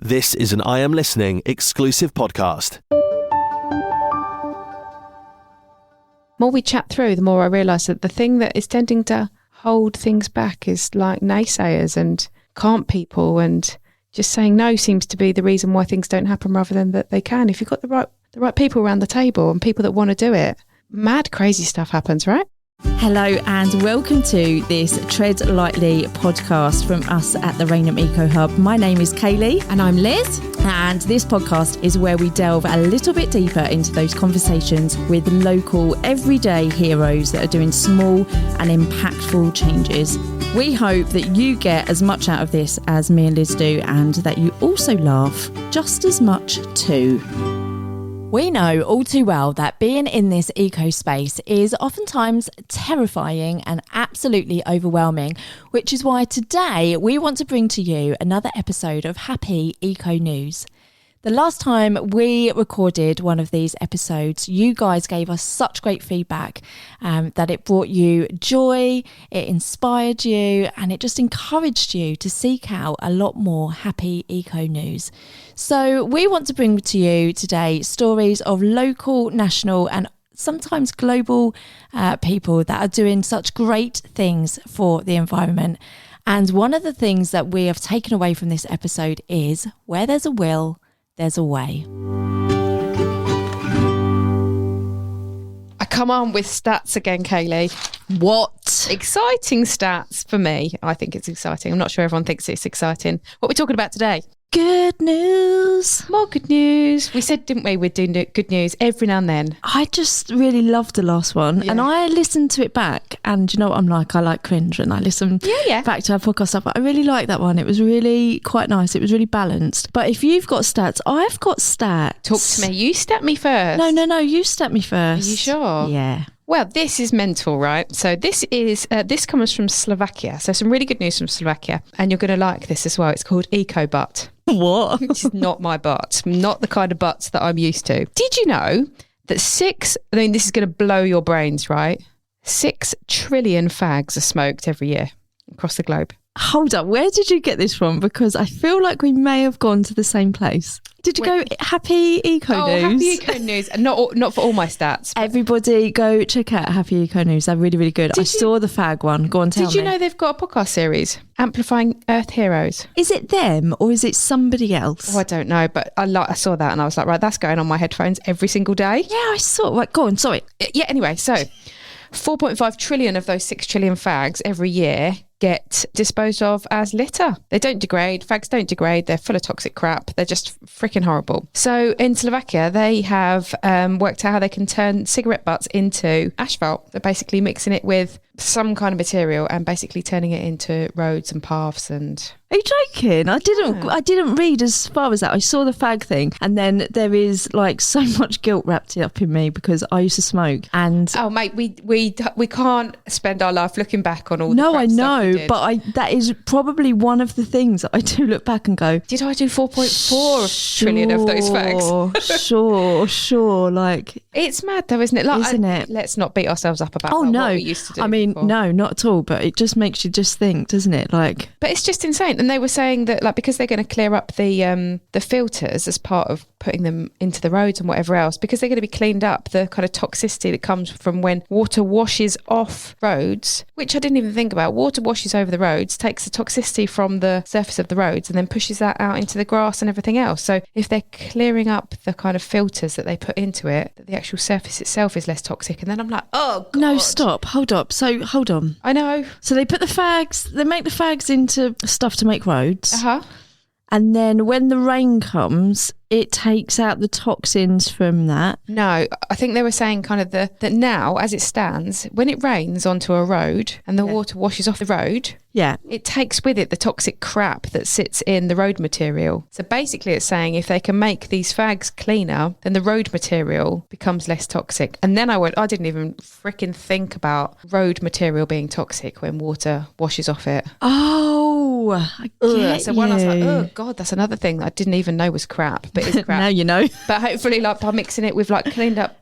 This is an I Am Listening exclusive podcast. The more we chat through, the more I realise that the thing that is tending to hold things back is like naysayers and can't people, and just saying no seems to be the reason why things don't happen rather than that they can. If you've got the right people around the table and people that want to do it, mad crazy stuff happens, right? Hello and welcome to this Tread Lightly podcast from us at the Rainham Eco Hub. My name is Kaylee. And I'm Liz. And this podcast is where we delve a little bit deeper into those conversations with local everyday heroes that are doing small and impactful changes. We hope that you get as much out of this as me and Liz do, and that you also laugh just as much too. We know all too well that being in this eco space is oftentimes terrifying and absolutely overwhelming, which is why today we want to bring to you another episode of Happy Eco News. The last time we recorded one of these episodes, you guys gave us such great feedback that it brought you joy, it inspired you, and it just encouraged you to seek out a lot more happy eco news. So we want to bring to you today stories of local, national, and sometimes global people that are doing such great things for the environment. And one of the things that we have taken away from this episode is where there's a will, there's a way. I come on with stats again, Kaylee. What? Exciting stats for me. I think it's exciting. I'm not sure everyone thinks it's exciting. What are we talking about today? Good news. More good news. We said, didn't we, we'd do good news every now and then. I just really loved the last one. Yeah. And I listened to it back, and you know what I'm like? I like cringe, and I listen back to our podcast stuff. But I really like that one. It was really quite nice. It was really balanced. But if you've got stats, I've got stats. Talk to me. You stat me first. No. You stat me first. Are you sure? Yeah. Well, this is mental, right? So this comes from Slovakia. So some really good news from Slovakia. And you're going to like this as well. It's called Eco Butt. What? Which is not my butt. Not the kind of butts that I'm used to. Did you know that this is going to blow your brains, right? 6 trillion fags are smoked every year across the globe. Hold up, where did you get this from? Because I feel like we may have gone to the same place. Did you go Happy Eco News? Happy Eco News. Not for all my stats. Everybody go check out Happy Eco News. They're really, really good. I saw the fag one. Go on, tell me. Did you know they've got a podcast series, Amplifying Earth Heroes? Is it them or is it somebody else? Oh, I don't know, but I saw that and I was like, right, that's going on my headphones every single day. Yeah, I saw. Right, go on, sorry. Yeah, anyway, so 4.5 trillion of those 6 trillion fags every year get disposed of as litter. They don't degrade. Fags don't degrade. They're full of toxic crap. They're just freaking horrible. So in Slovakia, they have worked out how they can turn cigarette butts into asphalt. They're basically mixing it with some kind of material and basically turning it into roads and paths. And are you joking? I didn't read as far as that. I saw the fag thing, and then there is like so much guilt wrapped up in me because I used to smoke. And oh mate, we can't spend our life looking back on all the no, I stuff know, we did. but that is probably one of the things that I do look back and go, did I do 4.4 trillion of those fags? Sure. Like, it's mad though, isn't it? Like, isn't it? Let's not beat ourselves up about no. what we used to do. I mean, before. no, not at all. But it just makes you just think, doesn't it? Like, but it's just insane. And they were saying that, like, because they're going to clear up the filters as part of putting them into the roads and whatever else, because they're going to be cleaned up, the kind of toxicity that comes from when water washes off roads, which I didn't even think about. Water washes over the roads, takes the toxicity from the surface of the roads and then pushes that out into the grass and everything else. So if they're clearing up the kind of filters that they put into it, that the actual surface itself is less toxic. And then I'm like, oh God. No, stop, hold up. So hold on. I know. So they make the fags into stuff to make roads. Uh-huh. And then when the rain comes, it takes out the toxins from that. No, I think they were saying kind of that now, as it stands, when it rains onto a road and the water washes off the road, it takes with it the toxic crap that sits in the road material. So basically it's saying if they can make these fags cleaner, then the road material becomes less toxic. And then I didn't even freaking think about road material being toxic when water washes off it. Oh, I get So when I was like, oh God, that's another thing that I didn't even know was crap. But it is crap. Now you know. But hopefully, like by mixing it with like cleaned up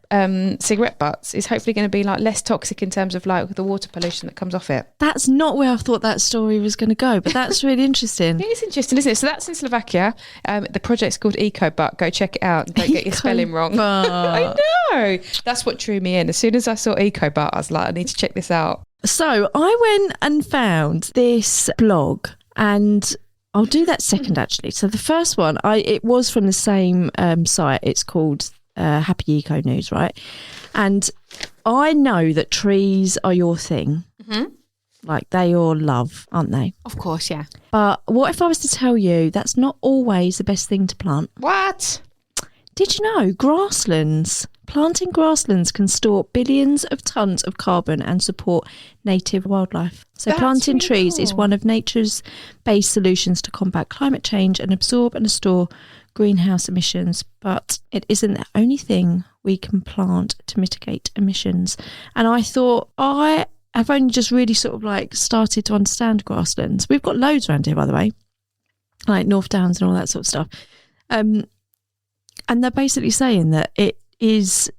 cigarette butts, is hopefully going to be like less toxic in terms of like the water pollution that comes off it. That's not where I thought that story was going to go, but that's really interesting. It is interesting, isn't it? So that's in Slovakia. The project's called EcoButt. Go check it out. Don't get your spelling wrong. I know. That's what drew me in. As soon as I saw EcoButt, I was like, I need to check this out. So I went and found this blog, and I'll do that second actually. So the first one, it was from the same site. It's called Happy Eco News, right? And I know that trees are your thing. Mm-hmm. Like they your love, aren't they? Of course, yeah. But what if I was to tell you that's not always the best thing to plant? What? Did you know grasslands? Planting grasslands can store billions of tons of carbon and support native wildlife. So That's planting really trees cool. is one of nature's based solutions to combat climate change and absorb and store greenhouse emissions. But it isn't the only thing we can plant to mitigate emissions. And I thought, I have only just really sort of like started to understand grasslands. We've got loads around here, by the way, like North Downs and all that sort of stuff. And they're basically saying that it is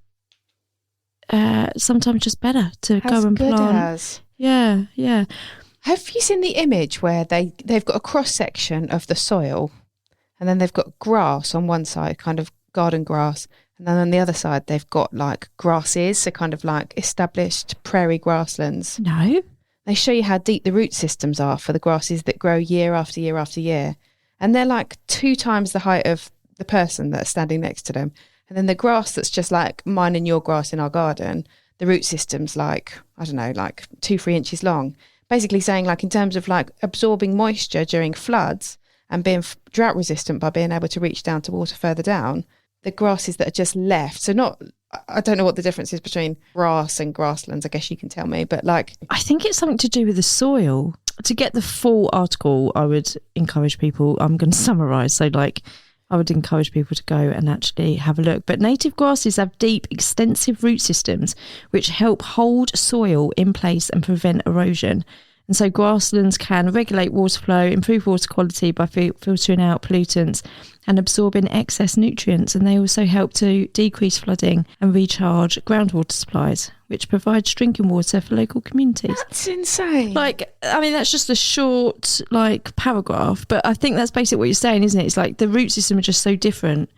sometimes just better to go and plant. Yeah. Have you seen the image where they've got a cross section of the soil, and then they've got grass on one side, kind of garden grass, and then on the other side they've got like grasses, so kind of like established prairie grasslands. No. They show you how deep the root systems are for the grasses that grow year after year after year, and they're like 2 times the height of the person that's standing next to them. And then the grass that's just like mine and your grass in our garden, the root system's like, I don't know, like 2-3 inches long. Basically saying like in terms of like absorbing moisture during floods and being drought resistant by being able to reach down to water further down, the grasses that are just left. So I don't know what the difference is between grass and grasslands. I guess you can tell me, but like. I think it's something to do with the soil. To get the full article, I would encourage people, I'm going to summarise. So like, I would encourage people to go and actually have a look. But native grasses have deep, extensive root systems which help hold soil in place and prevent erosion. And so grasslands can regulate water flow, improve water quality by filtering out pollutants and absorbing excess nutrients. And they also help to decrease flooding and recharge groundwater supplies, which provides drinking water for local communities. That's insane. Like, I mean, that's just a short, like, paragraph, but I think that's basically what you're saying, isn't it? It's like the root system are just so different.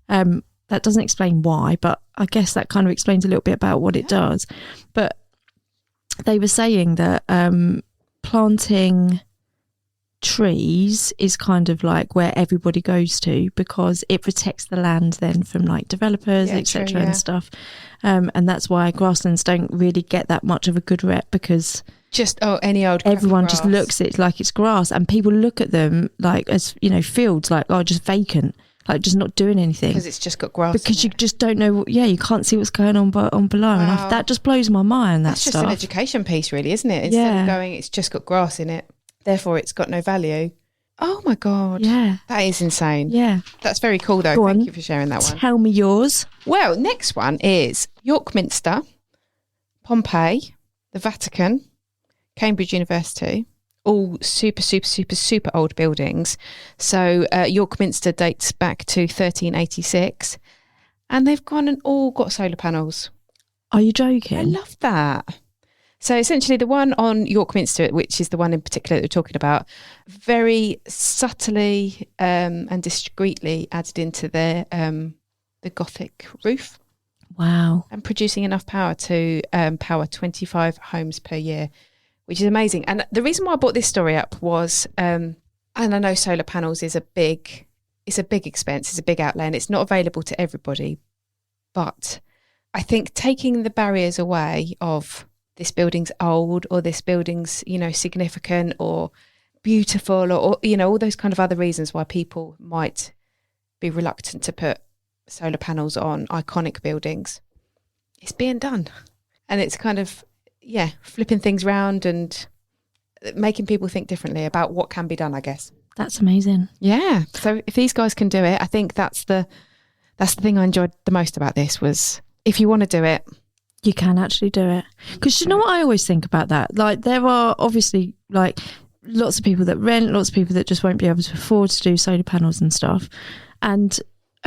That doesn't explain why, but I guess that kind of explains a little bit about what it does. But they were saying that planting trees is kind of like where everybody goes to because it protects the land then from like developers, etc. and stuff. And that's why grasslands don't really get that much of a good rep because just any old everyone grass. just looks at it like it's grass, and people look at them like as, you know, fields like, oh, just vacant, like just not doing anything because it's just got grass because you just don't know you can't see what's going on below. Wow. And that just blows my mind. That's just an education piece really, isn't it? Instead of going it's just got grass in it, therefore it's got no value. Oh my god, that is insane. That's very cool though. Thank you for sharing that one. Tell me yours. Well, next one is York Minster, Pompeii, the Vatican, Cambridge University, all super old buildings. So York Minster dates back to 1386 and they've gone and all got solar panels. Are you joking? I love that. So essentially the one on York Minster, which is the one in particular that we're talking about, very subtly and discreetly added into the Gothic roof. Wow. And producing enough power to power 25 homes per year, which is amazing. And the reason why I brought this story up was, and I know solar panels is a big expense, it's a big outlay, and it's not available to everybody. But I think taking the barriers away of this building's old or this building's, you know, significant or beautiful or, you know, all those kind of other reasons why people might be reluctant to put solar panels on iconic buildings, it's being done. And it's kind of, flipping things around and making people think differently about what can be done, I guess. That's amazing. Yeah. So if these guys can do it, I think that's the thing I enjoyed the most about this was if you want to do it, you can actually do it. Because you know what I always think about that? Like there are obviously like lots of people that rent, lots of people that just won't be able to afford to do solar panels and stuff. And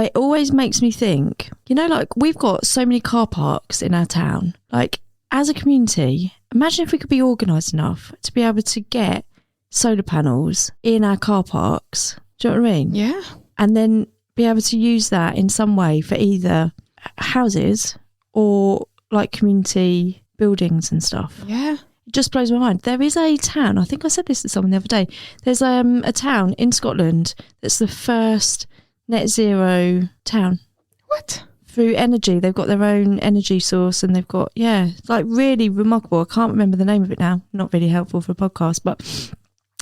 it always makes me think, like we've got so many car parks in our town. Like as a community, imagine if we could be organised enough to be able to get solar panels in our car parks. Do you know what I mean? Yeah. And then be able to use that in some way for either houses or like community buildings and stuff. Yeah. It just blows my mind. There is a town, I think I said this to someone the other day. There's a town in Scotland that's the first net zero town. What? Through energy. They've got their own energy source and they've got, like really remarkable. I can't remember the name of it now. Not really helpful for a podcast, but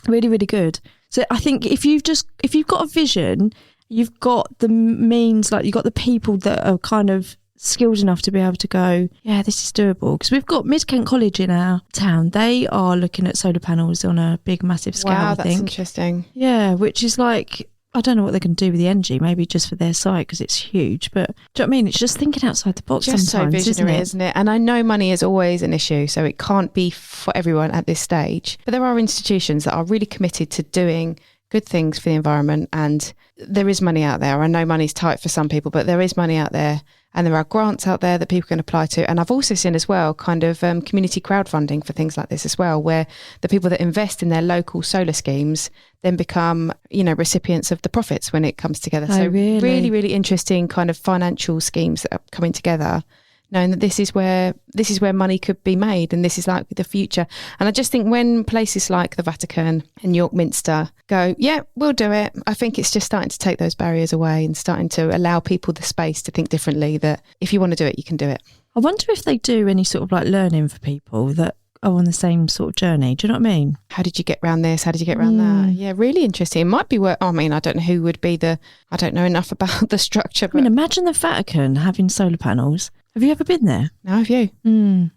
really, really good. So I think if you've got a vision, you've got the means, like you've got the people that are kind of skilled enough to be able to go, yeah, this is doable. Because we've got Mid Kent College in our town. They are looking at solar panels on a big, massive scale, wow, I think. that's interesting. Yeah, which is like, I don't know what they're going to do with the energy, maybe just for their site because it's huge. But do you know what I mean? It's just thinking outside the box Just sometimes, so visionary, isn't it? And I know money is always an issue, so it can't be for everyone at this stage. But there are institutions that are really committed to doing good things for the environment, and there is money out there. I know money's tight for some people, but there is money out there, and there are grants out there that people can apply to. And I've also seen as well kind of community crowdfunding for things like this as well, where the people that invest in their local solar schemes then become, recipients of the profits when it comes together. So really, really interesting kind of financial schemes that are coming together, knowing that this is where money could be made, and this is like the future. And I just think when places like the Vatican and York Minster go, yeah, we'll do it, I think it's just starting to take those barriers away and starting to allow people the space to think differently, that if you want to do it, you can do it. I wonder if they do any sort of like learning for people that are on the same sort of journey. Do you know what I mean? How did you get around this? How did you get around that? Yeah, really interesting. It might be I don't know who would be I don't know enough about the structure. But imagine the Vatican having solar panels. Have you ever been there? No, have you?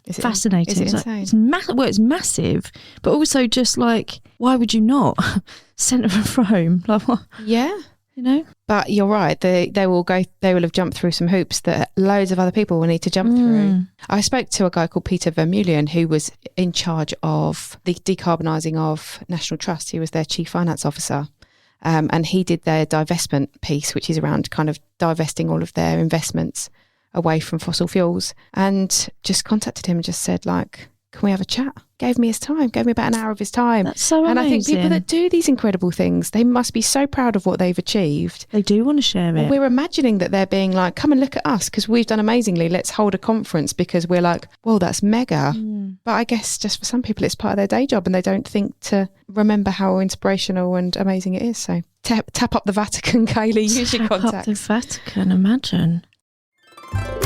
Is it fascinating? Is it insane? It's massive, but also just like, why would you not? Centre of Rome, like what? Yeah, But you're right. They will have jumped through some hoops that loads of other people will need to jump through. I spoke to a guy called Peter Vermeulen, who was in charge of the decarbonising of National Trust. He was their chief finance officer. And he did their divestment piece, which is around kind of divesting all of their investments away from fossil fuels, and just contacted him and just said, like, can we have a chat? Gave me about an hour of his time. That's so amazing. And I think people that do these incredible things, they must be so proud of what they've achieved. They do want to share it. We're imagining that they're being like, come and look at us because we've done amazingly. Let's hold a conference, because we're like, well, that's mega. But I guess just for some people, it's part of their day job and they don't think to remember how inspirational and amazing it is. So tap up the Vatican, Kaylee, use your contacts. Tap up the Vatican, imagine.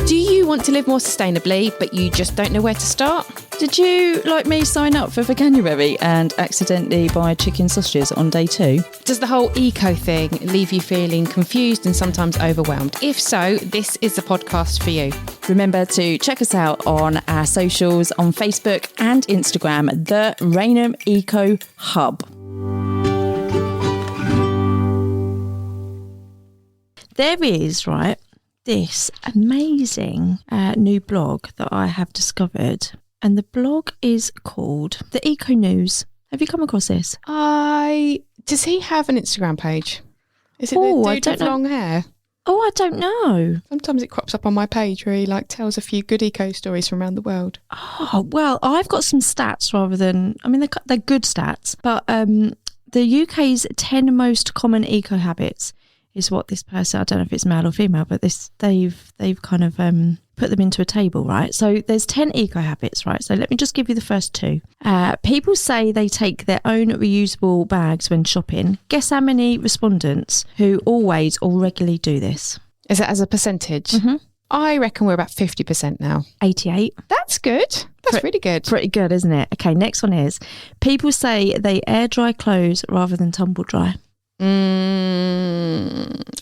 Do you want to live more sustainably, but you just don't know where to start? Did you, like me, sign up for January and accidentally buy chicken sausages on day 2? Does the whole eco thing leave you feeling confused and sometimes overwhelmed? If so, this is the podcast for you. Remember to check us out on our socials on Facebook and Instagram, the Rainham Eco Hub. There is, right, this amazing new blog that I have discovered, and the blog is called The Eco News. Have you come across this? Does he have an Instagram page? Is it the dude with long hair? Oh, I don't know. Sometimes it crops up on my page where he tells a few good eco stories from around the world. Oh, well, I've got some stats rather than, they're good stats, but the UK's 10 most common eco habits is what this person, I don't know if it's male or female, but they've kind of put them into a table, right? So there's 10 eco habits, right? So let me just give you the first 2. People say they take their own reusable bags when shopping. Guess how many respondents who always or regularly do this? Is that as a percentage? Mm-hmm. I reckon we're about 50% now. 88. That's good. That's really good. Pretty good, isn't it? Okay, next one is, people say they air dry clothes rather than tumble dry.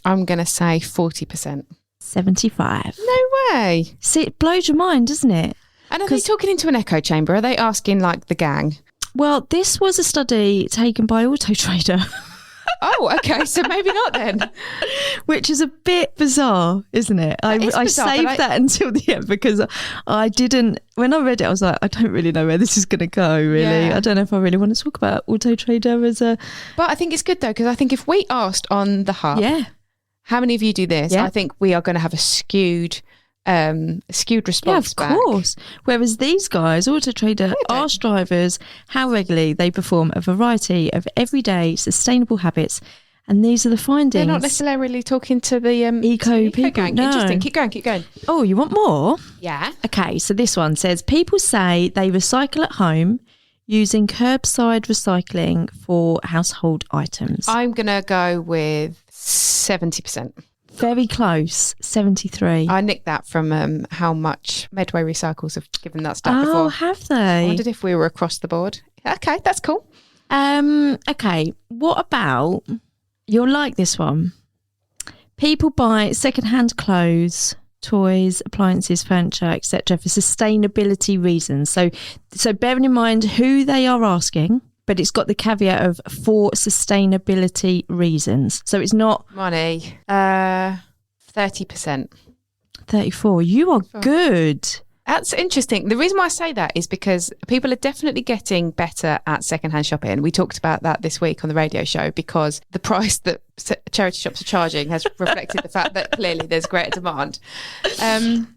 I'm going to say 40%. 75. No way. See, it blows your mind, doesn't it? And are they talking into an echo chamber? Are they asking the gang? Well, this was a study taken by Auto Trader. Oh, okay. So maybe not then. Which is a bit bizarre, isn't it? I saved that until the end because I didn't, when I read it, I was like, I don't really know where this is going to go, really. Yeah. I don't know if I really want to talk about Auto Trader as a... But I think it's good though, because I think if we asked on the Hub, How many of you do this? Yeah. I think we are going to have a skewed response back. Yeah, of course. Whereas these guys, Auto Trader, ask drivers how regularly they perform a variety of everyday sustainable habits. And these are the findings. They're not necessarily talking to the eco people. gang. No. Interesting. Keep going. Oh, you want more? Yeah. Okay, so this one says people say they recycle at home using curbside recycling for household items. I'm going to go with 70%. Very close, 73. I nicked that from how much Medway Recycles have given that stat before. Oh, have they? I wondered if we were across the board. Okay, that's cool. Okay, what about, you'll like this one. People buy secondhand clothes, toys, appliances, furniture, etc. for sustainability reasons. So bearing in mind who they are asking, but it's got the caveat of for sustainability reasons. So it's not... Money. 30%. 34. You are good. That's interesting. The reason why I say that is because people are definitely getting better at secondhand shopping. We talked about that this week on the radio show because the price that charity shops are charging has reflected the fact that clearly there's greater demand. I've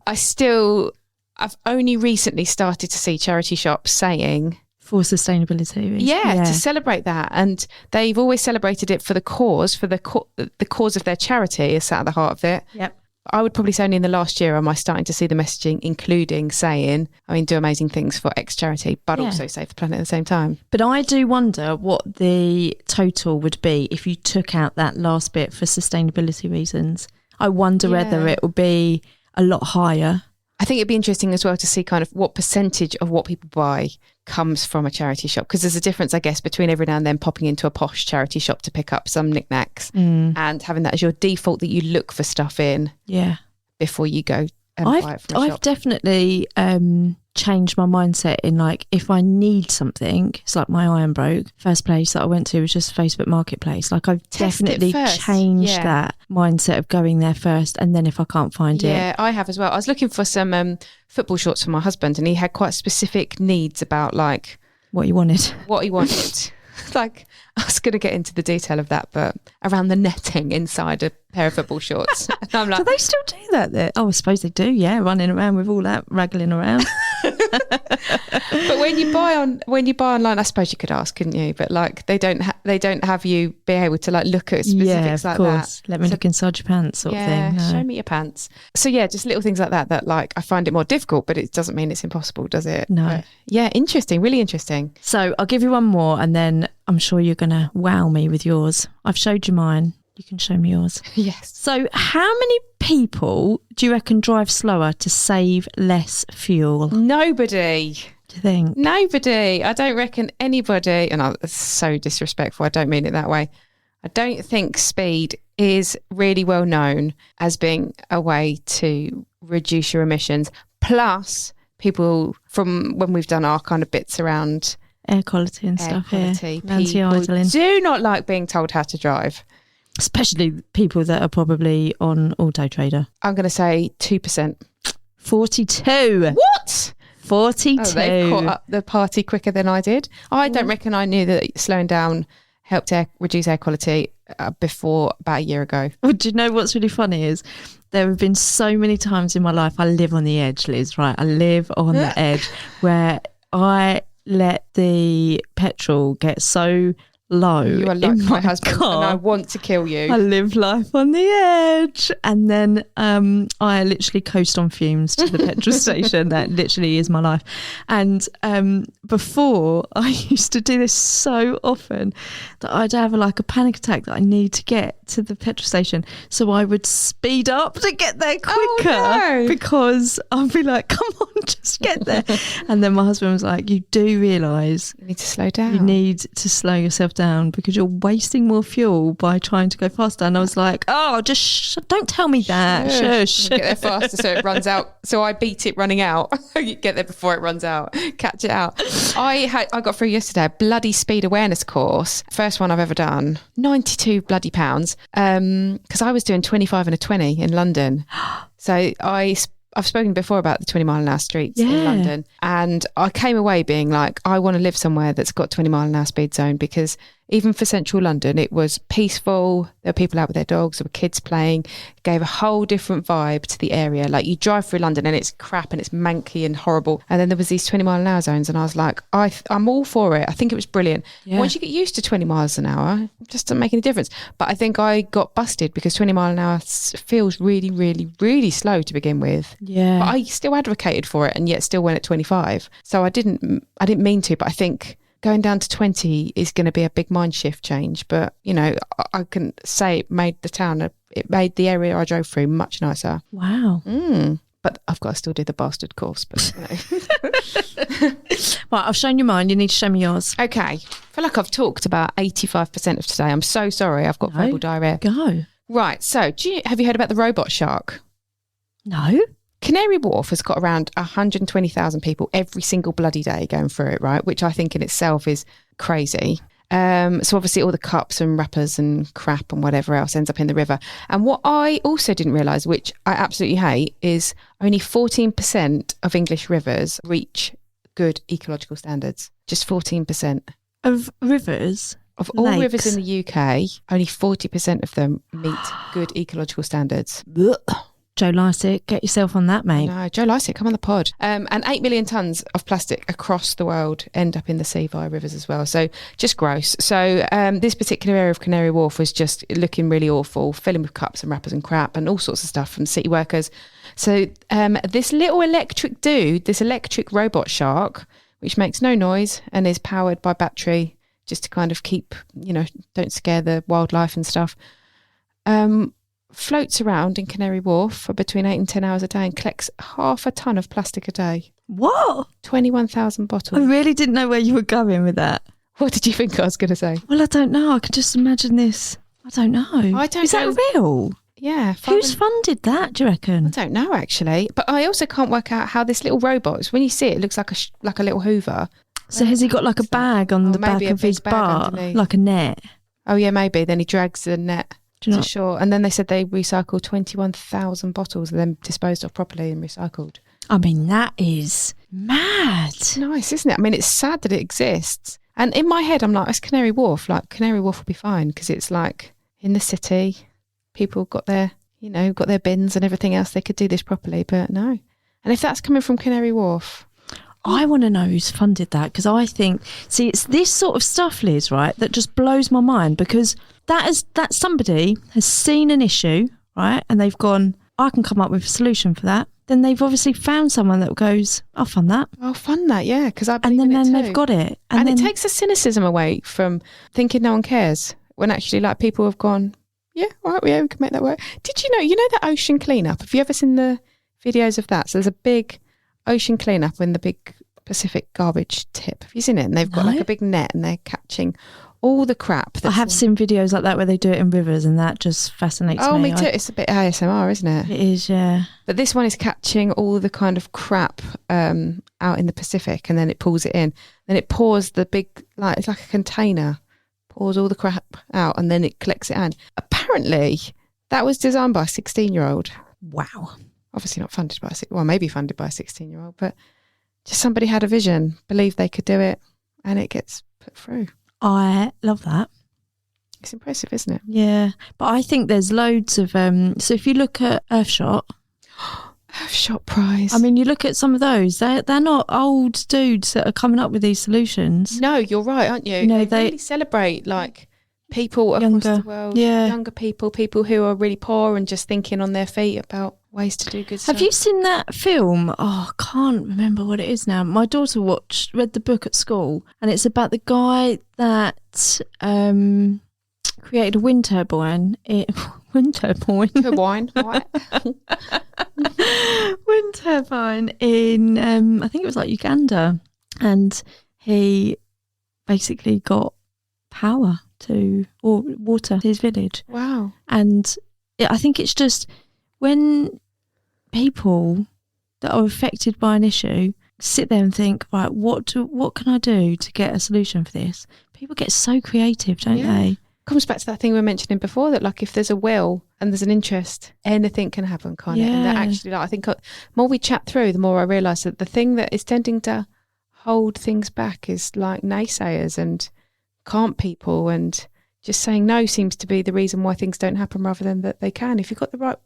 only recently started to see charity shops saying... For sustainability reasons. Yeah, to celebrate that. And they've always celebrated it for the cause, the cause of their charity is sat at the heart of it. Yep. I would probably say only in the last year am I starting to see the messaging including saying, do amazing things for X charity, but also save the planet at the same time. But I do wonder what the total would be if you took out that last bit for sustainability reasons. I wonder whether it would be a lot higher. I think it'd be interesting as well to see kind of what percentage of what people buy comes from a charity shop, because there's a difference, I guess, between every now and then popping into a posh charity shop to pick up some knickknacks and having that as your default that you look for stuff in before you go and buy it from a shop. I've definitely changed my mindset in, like, if I need something, it's like my iron broke. First place that I went to was just Facebook Marketplace. Like, I've definitely changed that mindset of going there first, and then if I can't find it. Yeah, I have as well. I was looking for some football shorts for my husband, and he had quite specific needs about, like... What he wanted. Like, I was going to get into the detail of that, but around the netting inside a pair of football shorts. And I'm like, do they still do that there? Oh, I suppose they do, yeah, running around with all that, raggling around. But when you buy online, I suppose you could ask, couldn't you? But like, they don't have you be able to like look at specifics like that. Let me look inside your pants sort of thing. No. Show me your pants. So yeah, just little things like that like I find it more difficult, but it doesn't mean it's impossible, does it? No. But, yeah, interesting, really interesting. So I'll give you one more and then I'm sure you're going to wow me with yours. I've showed you mine. You can show me yours. Yes. So how many people do you reckon drive slower to save less fuel? Nobody. Do you think? Nobody. I don't reckon anybody, and it's so disrespectful, I don't mean it that way. I don't think speed is really well known as being a way to reduce your emissions. Plus, people from when we've done our kind of bits around air quality and stuff here. People do not like being told how to drive. Especially people that are probably on Auto Trader. I'm going to say 2%. 42. What? 42. Oh, they've caught up the party quicker than I did. I don't reckon I knew that slowing down helped reduce air quality before about a year ago. Well, do you know what's really funny is there have been so many times in my life, I live on the edge, Liz, right? I live on the edge where I let the petrol get so low. You are like my husband car, and I want to kill you. I live life on the edge. And then I literally coast on fumes to the petrol station. That literally is my life. And before, I used to do this so often that I'd have like a panic attack that I need to get to the petrol station. So I would speed up to get there quicker because I'd be like, come on, just get there. And then my husband was like, you do realise you need to slow down. You need to slow yourself down because you're wasting more fuel by trying to go faster. And I was like, oh, just don't tell me that. Shush. Get there faster so it runs out. So I beat it running out. You get there before it runs out. Catch it out. I got through yesterday a bloody speed awareness course. First one I've ever done. 92 bloody pounds. Because I was doing 25 and a 20 in London. So I've spoken before about the 20 mile an hour streets in London, and I came away being like, I want to live somewhere that's got 20 mile an hour speed zone, because even for central London, it was peaceful. There were people out with their dogs, there were kids playing. It gave a whole different vibe to the area. Like, you drive through London and it's crap and it's manky and horrible. And then there was these 20 mile an hour zones, and I was like, I'm all for it. I think it was brilliant. Yeah. Once you get used to 20 miles an hour, it just doesn't make any difference. But I think I got busted because 20 mile an hour feels really, really, really slow to begin with. Yeah. But I still advocated for it and yet still went at 25. So I didn't mean to, but I think going down to 20 is going to be a big mind shift change. But, you know, I can say it made the area I drove through much nicer. Wow. But I've got to still do the bastard course. But, you know. Right, I've shown you mine. You need to show me yours. Okay. I feel like I've talked about 85% of today. I'm so sorry. I've got verbal diarrhea. Go. Right. So have you heard about the robot shark? No. Canary Wharf has got around 120,000 people every single bloody day going through it, right? Which I think in itself is crazy. So obviously all the cups and wrappers and crap and whatever else ends up in the river. And what I also didn't realise, which I absolutely hate, is only 14% of English rivers reach good ecological standards. Just 14%. Of rivers? Of all rivers in the UK, only 40% of them meet good ecological standards. Blech. Joe Lycett, get yourself on that, mate. No, Joe Lycett, come on the pod. And 8 million tonnes of plastic across the world end up in the sea via rivers as well. So just gross. So this particular area of Canary Wharf was just looking really awful, filling with cups and wrappers and crap and all sorts of stuff from city workers. So this little electric dude, this electric robot shark, which makes no noise and is powered by battery just to kind of keep, you know, don't scare the wildlife and stuff, floats around in Canary Wharf for between 8 and 10 hours a day and collects 0.5 ton of plastic a day. What? 21,000 bottles. I really didn't know where you were going with that. What did you think I was going to say? Well, I don't know. I could just imagine this. I don't know. Is that real? Yeah. Who's funded that, do you reckon? I don't know, actually. But I also can't work out how this little robot, when you see it, it looks like a little Hoover. So has he got like a bag on the back of his bar, like a net? Oh, yeah, maybe. Then he drags the net. Do you know? Sure. And then they said they recycled 21,000 bottles and then disposed of properly and recycled. I mean, that is mad. It's nice, isn't it? I mean, it's sad that it exists. And in my head, I'm like, it's Canary Wharf. Like, Canary Wharf will be fine because it's like in the city. People got their bins and everything else. They could do this properly, but no. And if that's coming from Canary Wharf, I want to know who's funded that, because I think, see, it's this sort of stuff, Liz, right, that just blows my mind, because that somebody has seen an issue, right, and they've gone, I can come up with a solution for that. Then they've obviously found someone that goes, I'll fund that. I'll fund that, yeah, because I believe in it too. And then too. They've got it. And it takes the cynicism away from thinking no one cares, when actually, like, people have gone, yeah, all right, yeah, we can make that work. Did you know that ocean cleanup? Have you ever seen the videos of that? So there's a big ocean cleanup in the big Pacific garbage tip. Have you seen it? And they've got like a big net and they're catching all the crap. I have seen videos like that where they do it in rivers, and that just fascinates me. Oh, me too. It's a bit ASMR, isn't it? It is, yeah. But this one is catching all the kind of crap out in the Pacific, and then it pulls it in. Then it pours the big, like, it's like a container, pours all the crap out, and then it collects it in. Apparently, that was designed by a 16-year-old. Wow. Obviously not funded by maybe funded by a 16-year-old, but just somebody had a vision, believed they could do it, and it gets put through. I love that. It's impressive, isn't it? Yeah. But I think there's loads of, so if you look at Earthshot. Earthshot Prize. I mean, you look at some of those, they're not old dudes that are coming up with these solutions. No, you're right, aren't you? They really celebrate, like, people across the world, younger people who are really poor and just thinking on their feet about ways to do good stuff. Have you seen that film? Oh, I can't remember what it is now. My daughter read the book at school, and it's about the guy that created a wind turbine. Wind turbine. Turbine, what? Wind turbine in, I think it was like Uganda, and he basically got power or water to his village. Wow. And I think it's just when people that are affected by an issue sit there and think, right, what can I do to get a solution for this? People get so creative, don't they? Comes back to that thing we were mentioning before, that like if there's a will and there's an interest, anything can happen, can't it? And that actually, like, I think the more we chat through, the more I realise that the thing that is tending to hold things back is like naysayers and calm people, and just saying no seems to be the reason why things don't happen rather than that they can. If you've got the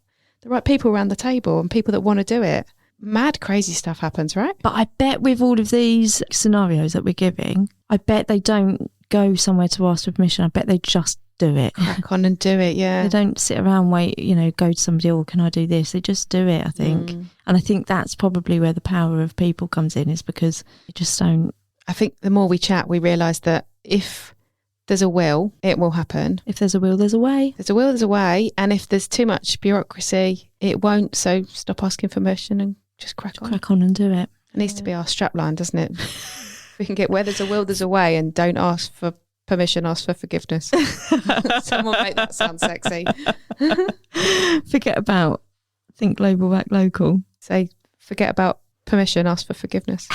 right people around the table and people that want to do it, mad crazy stuff happens, right? But I bet with all of these scenarios that we're giving, I bet they don't go somewhere to ask for permission. I bet they just do it. Crack on and do it, yeah. They don't sit around, wait, go to somebody, can I do this? They just do it, I think. And I think that's probably where the power of people comes in, is because they just don't. I think the more we chat, we realise that if there's a will, it will happen. If there's a will, there's a way. There's a will, there's a way. And if there's too much bureaucracy, it won't. So stop asking for permission and just crack on. Crack on and do it. It needs to be our strapline, doesn't it? We can get where there's a will, there's a way, and don't ask for permission, ask for forgiveness. Someone make that sound sexy. Forget about think global, act local. Say, forget about permission, ask for forgiveness.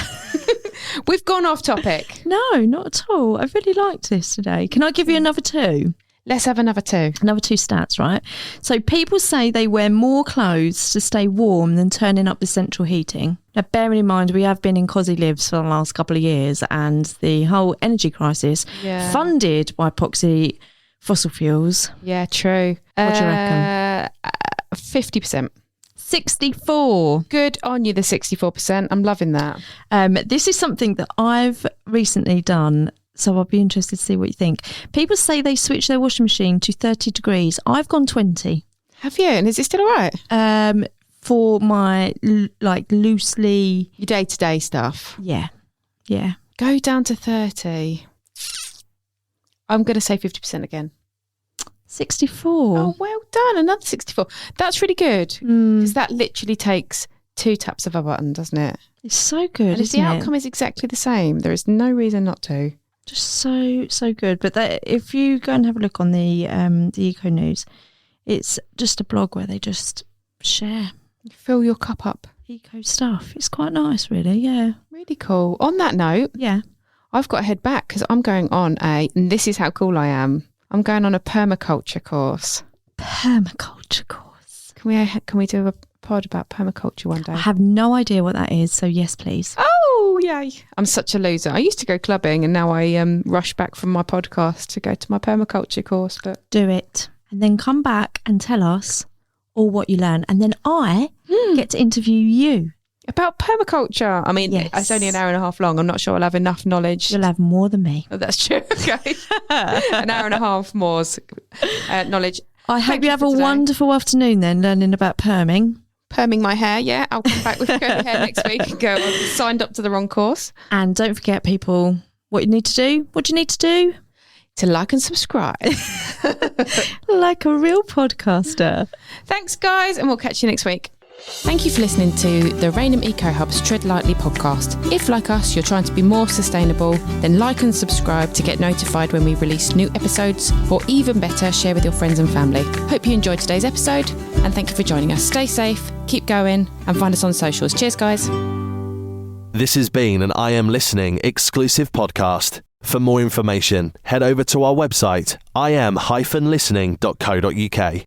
We've gone off topic. No, not at all. I really liked this today. Can I give you another 2? Let's have another 2. Another 2 stats, right? So people say they wear more clothes to stay warm than turning up the central heating. Now, bearing in mind, we have been in cosy lives for the last couple of years, and the whole energy crisis, funded by epoxy fossil fuels. Yeah, true. What do you reckon? 50%. 64. Good on you, the 64%. I'm loving that. This is something that I've recently done, so I'll be interested to see what you think. People say they switch their washing machine to 30 degrees. I've gone 20. Have you? And is it still all right? For my, loosely... Your day-to-day stuff? Yeah. Go down to 30. I'm going to say 50% again. 64. Oh, well done. Another 64. That's really good, because that literally takes 2 taps of a button, doesn't it? It's so good, and if the outcome is exactly the same, there is no reason not to. Just so good. But if you go and have a look on the Eco News, it's just a blog where they just share. Fill your cup up. Eco stuff. It's quite nice, really, yeah. Really cool. On that note, yeah, I've got to head back because I'm going on and this is how cool I am, I'm going on a permaculture course. Permaculture course. Can we do a pod about permaculture one day? I have no idea what that is, so yes, please. Oh, yay. I'm such a loser. I used to go clubbing and now I rush back from my podcast to go to my permaculture course. But do it. And then come back and tell us all what you learn. And then I get to interview you. About permaculture. I mean, yes. It's only an hour and a half long. I'm not sure I'll have enough knowledge. You'll have more than me. Oh, that's true. Okay. An hour and a half more's knowledge. I hope you have a wonderful afternoon then, learning about perming. Perming my hair, yeah. I'll come back with curly hair next week and go, I've signed up to the wrong course. And don't forget, people, what you need to do. What do you need to do? To like and subscribe. Like a real podcaster. Thanks, guys, and we'll catch you next week. Thank you for listening to the Rainham Eco Hub's Tread Lightly podcast. If, like us, you're trying to be more sustainable, then like and subscribe to get notified when we release new episodes, or even better, share with your friends and family. Hope you enjoyed today's episode, and thank you for joining us. Stay safe, keep going, and find us on socials. Cheers, guys. This has been an I Am Listening exclusive podcast. For more information, head over to our website, im-listening.co.uk.